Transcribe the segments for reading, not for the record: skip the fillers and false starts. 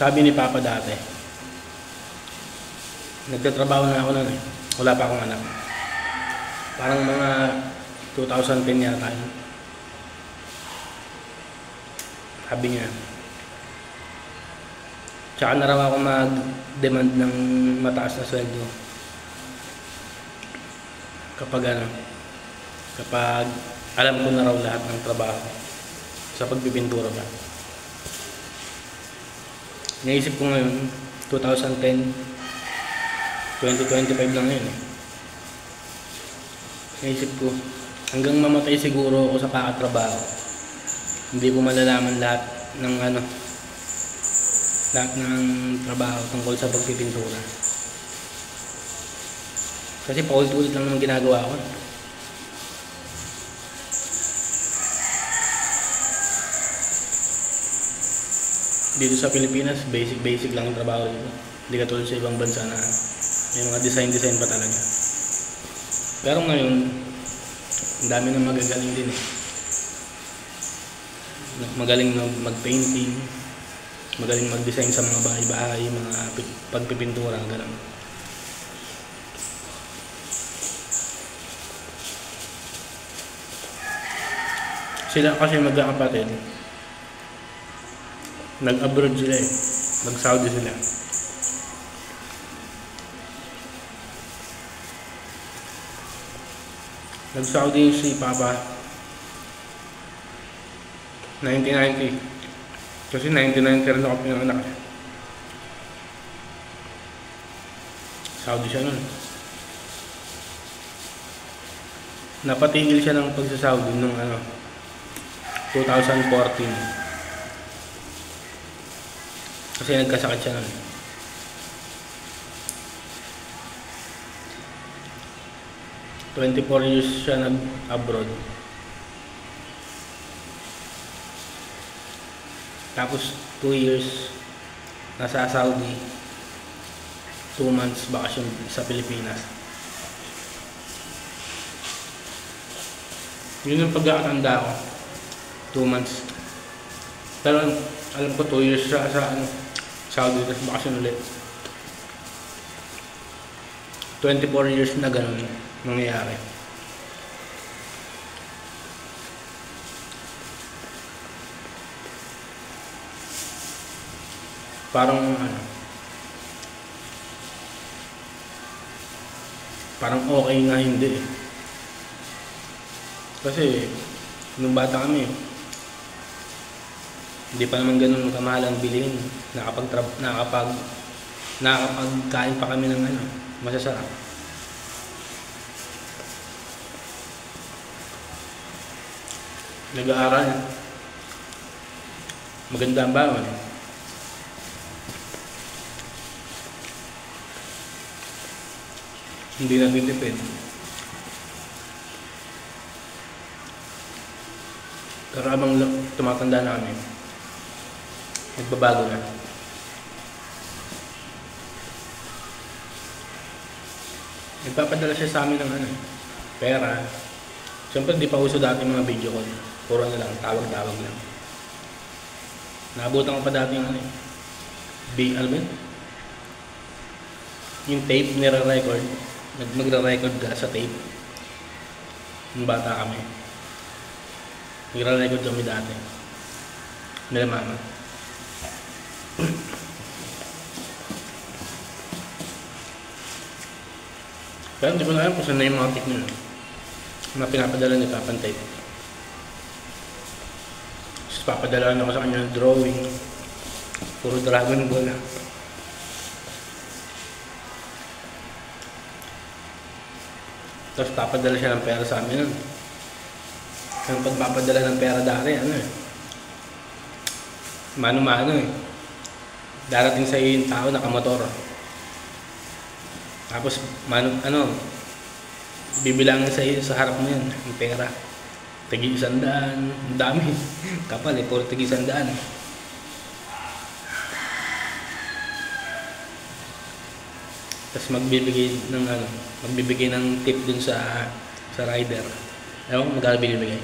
Sabi ni Papa dati, nagtatrabaho na ako nun eh. Wala pa akong anak. Parang mga 2010 yata yun. Sabi niya, tsaka na raw ako mag-demand ng mataas na sweldo. Kapag alam ko na raw lahat ng trabaho sa pagpipintura ba. Naisip ko ngayon, 2010, 2025 lang yun eh. Naisip ko, hanggang mamatay siguro ako sa kakatrabaho, hindi ko malalaman lahat ng trabaho tungkol sa pagpipintura. Kasi paulit-ulit lang naman ginagawa ko. Dito sa Pilipinas, basic lang ang trabaho dito. Hindi katulad sa ibang bansa na may mga design pa talaga. Pero ngayon, ang dami na magagaling din eh. Magaling na mag-painting, magaling mag-design sa mga bahay-bahay, mga pagpipintura, gano'n. Sila kasi magkakapatid, nag-abroad sila eh, nag-Saudi sila. Nag-Saudi si Papa 1990. Kasi 1990 rin ako pinanganak. Saudi siya nun. Napatigil siya ng pagsa-Saudi nung 2014. Kasi nagkasakit siya nun. "24 years siya nag-abroad. Tapos 2 years nasa Saudi, 2 months bakasyon sa Pilipinas." Yun yung pagkakatanda ko, 2 months. Pero alam ko 2 years siya sa Saudi, tapos bakasyon ulit. 24 years na ganun nangyayari. Parang okay nga hindi eh. Kasi nung bata kami, hindi pa naman ganun kamahal ang bilihin. Nakakapagkain pa kami ng masasarap. Nag-aaral, maganda ang baon. Hindi natitipid. Pero habang tumatanda na kami, nagbabago na. Nagpapadala siya sa amin ng pera. Siyempre di pa uso dati mga video call. Puro na lang, tawag-tawag lang. Naabutan ko pa dati yung alam mo yun? Yung tape nire-record. Magre-record ka sa tape. Nung bata kami. Nagre-record kami dati. Nila mama. Pero hindi ko na alam kung saan na yung mga tape nila na pinapadala ni Papa tape. Tapos papadala na ako sa kanya ng drawing. Puro Dragon Ball. Tapos papadala siya ng pera sa amin nun. Ang pagpapadala ng pera dati, mano-mano eh. Darating sa iyo yung tao nakamotor. Tapos bibilangin sa iyo sa harap mo yun, yung pera. Tagi 100, ang dami. Kapal eh, puro tagi 100. Tapos magbibigay ng tip dun sa rider. Ewan ko magkano binibigay.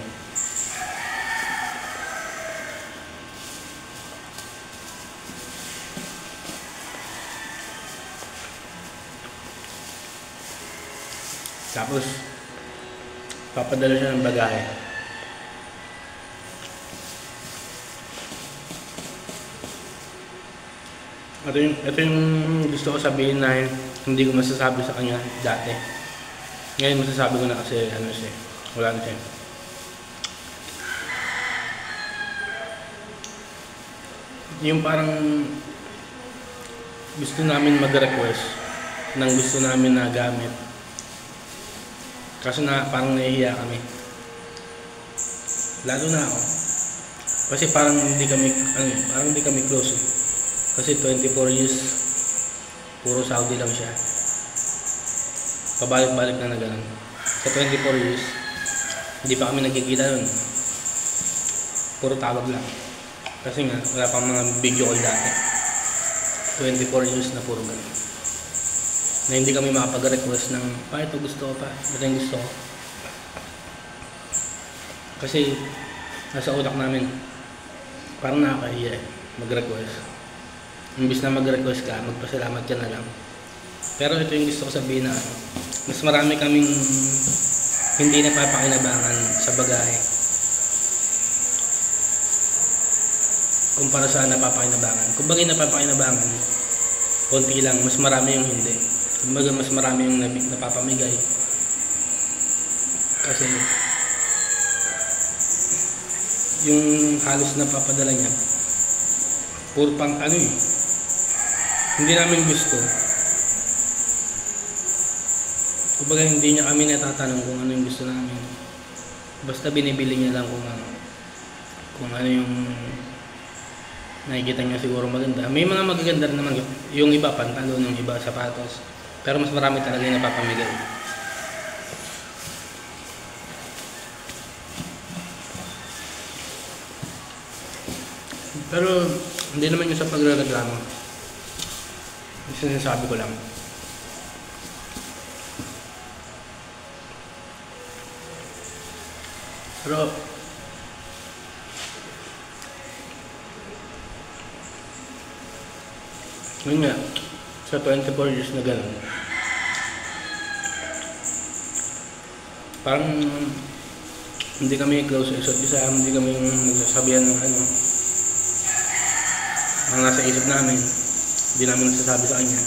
Tapos, papadala siya ng bagahe. Ito yung gusto ko sabihin na hindi ko masasabi sa kanya dati. Ngayon masasabi ko na kasi ano siya, wala na siya. Yung parang gusto namin mag-request ng gusto namin na gamit. Kaso na parang nahihiya kami. Lalo na ako. Kasi parang hindi kami close. Kasi 24 years puro Saudi lang siya. Pabalik-balik na gano'n. Sa 24 years hindi pa kami nagkikita nun. Puro tawag lang. Kasi nga wala pang mga video call dati. 24 years na puro gano'n. Na hindi kami makapag-request ng ito gusto ko pa, ito yung gusto ko. Kasi nasa utak namin parang nakakahiya mag-request. Imbis na mag-request ka, magpasalamat ka na lang. Pero ito yung gusto ko sabihin na mas marami kaming hindi napapakinabangan sa bagahe kumpara sa napapakinabangan. Kung bagay napapakinabangan, konti lang, mas marami yung hindi. Kumbaga mas marami yung napapamigay. Kasi yung halos napapadala niya puro pang hindi namin gusto. Kumbaga hindi niya kami natatanong kung ano yung gusto namin. Basta binibili niya lang kung ano yung nakikita niya siguro maganda. May mga magaganda rin naman, yung iba pantalon, yung iba sapatos. Pero mas marami talaga yung napapamigay. Pero hindi naman yung sa pagrereklamo. Sinasabi ko lang. Pero yun nga, sa 24 years na gano'n, parang hindi kami close sa isa't isa, hindi kami nagsasabihan ng ang nasa isip namin, hindi namin nagsasabi sa kanya.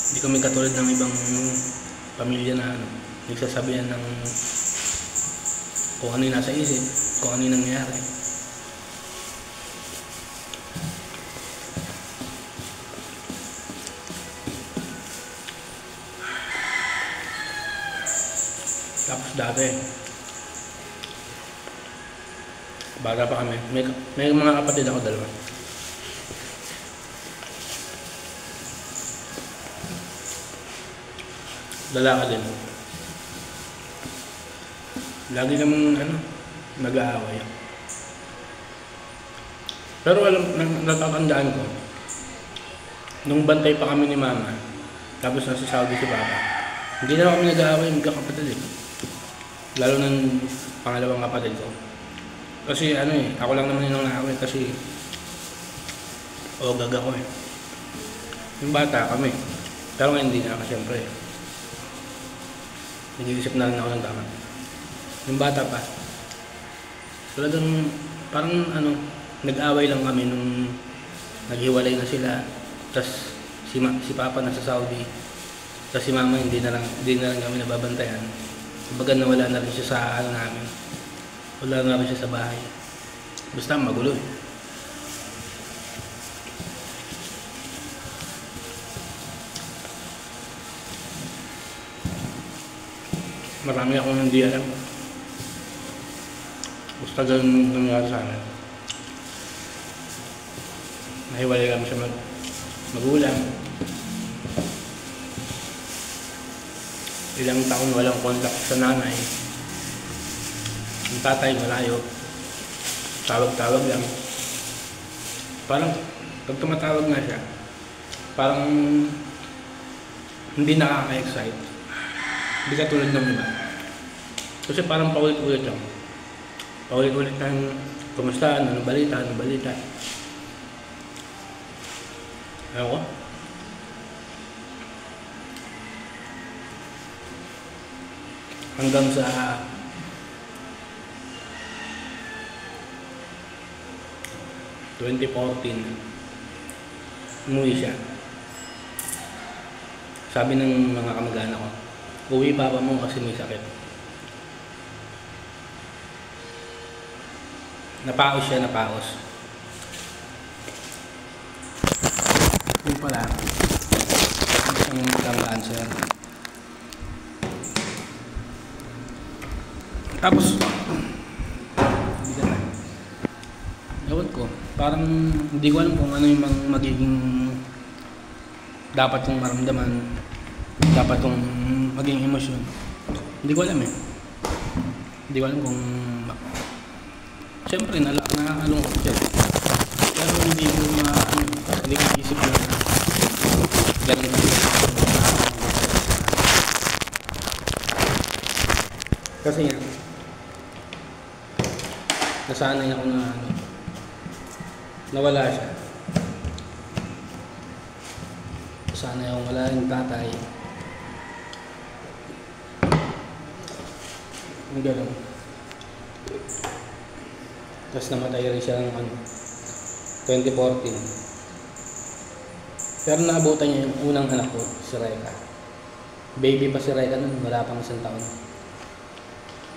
Hindi kami katulad ng ibang pamilya na nagsasabihan ng kung ano yung nasa isip, kung ano yung nangyayari. Tapos dati, bata pa kami, may mga kapatid ako, dalawa. Lalaki din. Lagi namang nag-aaway. Pero natatandaan ko, nung bantay pa kami ni mama, tapos nasa Saudi si papa, hindi na kami nag-aaway magkakapatid. Lalo ng pangalawang kapatid ko. Kasi ako lang naman yung nang-aaway kasi ogag ako eh. Yung bata kami. Pero ngayon hindi na kasi syempre. Nag-iisip na rin ako ng tama. Yung bata pa. Talagang parang nag-away lang kami nung naghiwalay na sila. Tapos si papa nasa Saudi. Tapos si mama hindi na lang kami nababantayan. Kumbaga nawala na rin siya sa namin. Wala na rin siya sa bahay. Basta magulo eh. Marami akong hindi alam. Basta ganun nangyari sa amin. Nahiwalay kami sa magulang. Ilang taon walang contact sa nanay. Yung tatay malayo. Tawag-tawag lang. Parang pag tumatawag na siya, parang hindi nakaka-excite. Hindi ka tulad ng iba. Kasi parang paulit-ulit lang. Paulit-ulit lang, kumusta, ano balita. Ewan ko. hanggang sa 2014 umuwi siya. Sabi ng mga kamag-anak ko, uwi papa mo kasi may sakit. Napaos siya, napaos. Yun pala, isang cancer. Tapos, ewan ko, parang hindi ko alam kung ano yung magiging dapat kong maramdaman, dapat kong maging emosyon. Hindi ko alam eh. Hindi ko alam kung siyempre nakakalungkot siya. Pero hindi ko hindi ko isip na ganun na. Kasi nga nasanay ako na nawala siya. Nasanay akong wala yung tatay. Ang gano'n. Tapos namatay rin siya ng 2014. Pero naabutan niya yung unang anak ko, si Reka. Baby pa si Reka nun, wala pang 1 taon.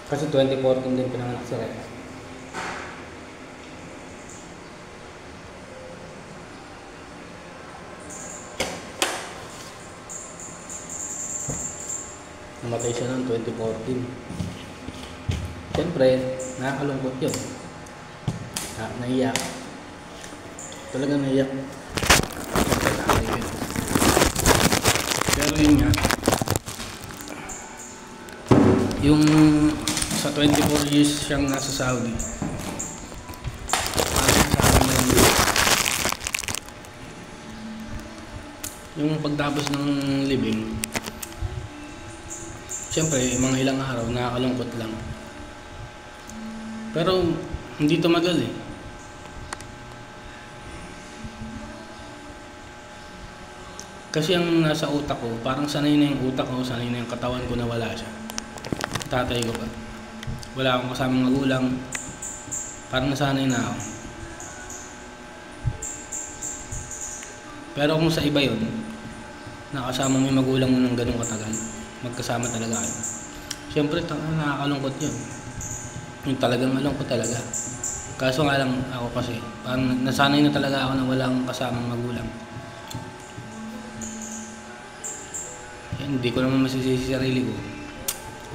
Kasi 2014 din pinanganak si Reka. Namatay siya noong 2014. Siyempre, nakakalungkot yun. Naiyak. Talagang naiyak. Pero yun nga, yung sa 24 years siyang nasa Saudi, parang sa akin yung pagtapos ng living, siyempre mga ilang araw nakakalungkot lang, pero hindi tumagal eh. Kasi ang nasa utak ko, parang sanay na yung utak ko, sanay na yung katawan ko na wala siya. Tatay ko pa. Wala akong kasamang magulang. Parang nasanay na ako. Pero kung sa iba yun, nakasama mo yung magulang mo ng ganung katagal, magkasama talaga kayo. Siyempre, nakakalungkot yun. Yung talagang malungkot talaga. Kaso nga lang ako kasi, parang nasanay na talaga ako na walang kasamang magulang. Hindi ko naman masisisi sa sarili ko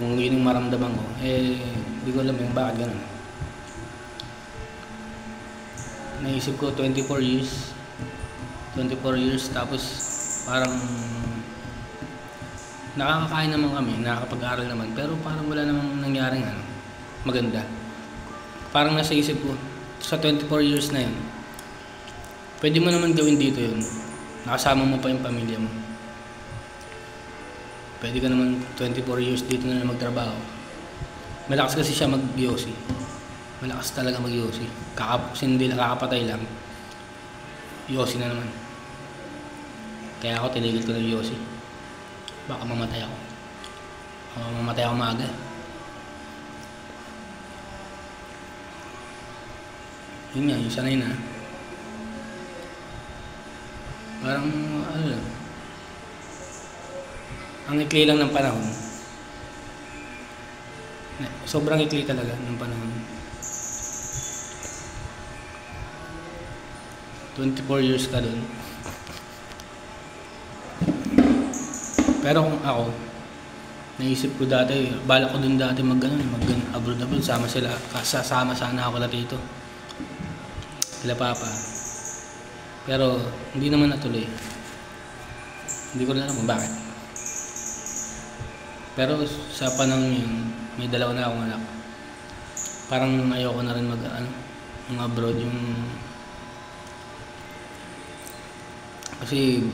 kung yun yung maramdaman ko. Hindi ko alam yung bakit ganun. Naisip ko 24 years tapos parang nakakakain naman kami, nakakapag-aral naman, pero parang wala namang nangyaring maganda. Parang nasa isip ko sa 24 years na yun, pwede mo naman gawin dito yun, nakasama mo pa yung pamilya mo. Pwede ka naman 24 years dito na magtrabaho. Malakas kasi siya mag-yosi. Malakas talaga mag-yosi. Hindi lang kakapatay lang. Yosi na naman. Kaya ako tinigil ko ng yosi. Baka mamatay ako. Mamatay ako maaga. Yun nga, yung sanay na. Parang ano lang. Ang ikli lang ng panahon. Sobrang ikli talaga ng panahon. 24 years ka dun. Pero kung ako, naisip ko dati, balak ko dun dati abroad, sasama sana ako dati ito. Sila papa. Pero hindi naman natuloy. Hindi ko rin alam kung bakit. Pero sa panahon yun, may dalawa na akong anak. Parang ayoko na rin abroad yung... Kasi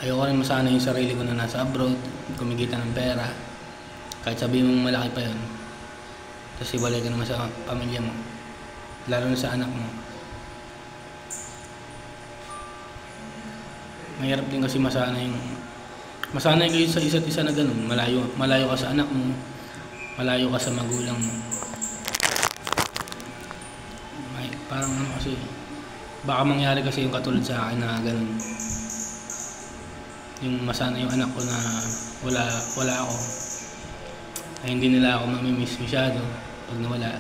ayoko rin masanay yung sarili ko na nasa abroad, kumikita ng pera. Kahit sabihin mong malaki pa yun. Tapos iwalay ka naman sa pamilya mo. Lalo na sa anak mo. Mahirap din kasi masanay kayo sa isa't isa na ganun. Malayo ka sa anak mo, malayo ka sa magulang mo. Parang ano kasi, baka mangyari kasi yung katulad sa akin na ganun. Yung masana yung anak ko na wala ako, ay hindi nila ako mamimiss masyado pag nawala.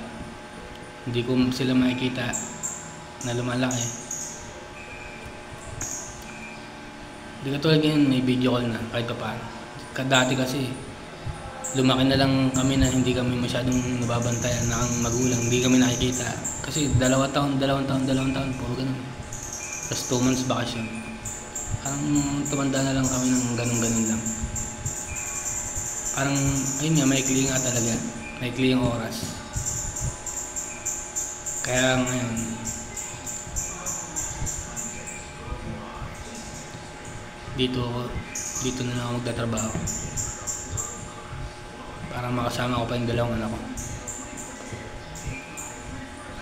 Hindi ko sila makikita na lumalaki. Hindi katulad ngayon may video call na kahit pa paano. Dati kasi lumaki na lang kami na hindi kami masyadong nababantayan na ang magulang, hindi kami nakikita. Kasi dalawang taon, puro ganun. Tapos 2 months bakasyon. Parang tumanda na lang kami ng ganun lang. Parang, ayun nga, maikli nga talaga. Maikli yung oras. Kaya ngayon, dito na lang ako magtatrabaho. Para makasama ko pa yung dalawang anak ko.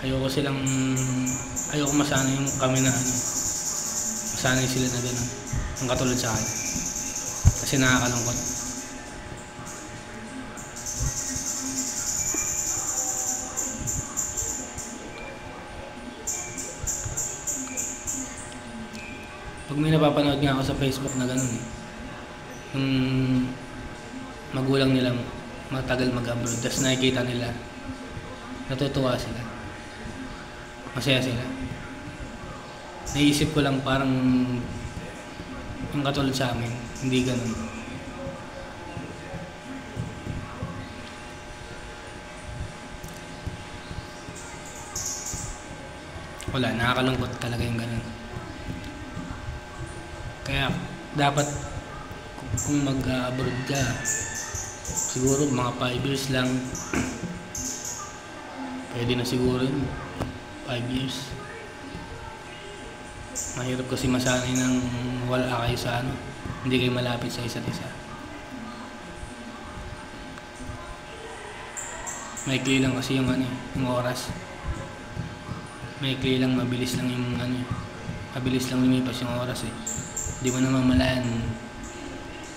Ayoko masanay yung kami na masanay sila na gano'n. Ang katulad sa akin. Kasi nakakalungkot. Pag may napapanood nga ako sa Facebook na gano'n yung magulang nilang matagal mag-abroad, tapos nakikita nila, natutuwa sila, masaya sila. Naisip ko lang parang yung katulad sa amin, hindi ganun. Wala, nakakalungkot talaga yung ganun. Kaya dapat kung mag-abroad ka, siguro mga 5 years lang. Pwede na siguro yun, 5 years. Mahirap kasi masanay ng wala kayo sa hindi kayo malapit sa isa't isa. Maikli lang kasi yung yung oras. Maikli lang, mabilis lang yung mabilis lang lumipas yung oras eh. Hindi mo na mamalayan.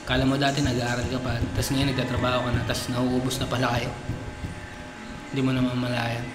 Kala mo dati nag-aaral ka pa, tapos ngayon nagtatrabaho ka na, tapos nauubos na pala kayo. Hindi mo na mamalayan.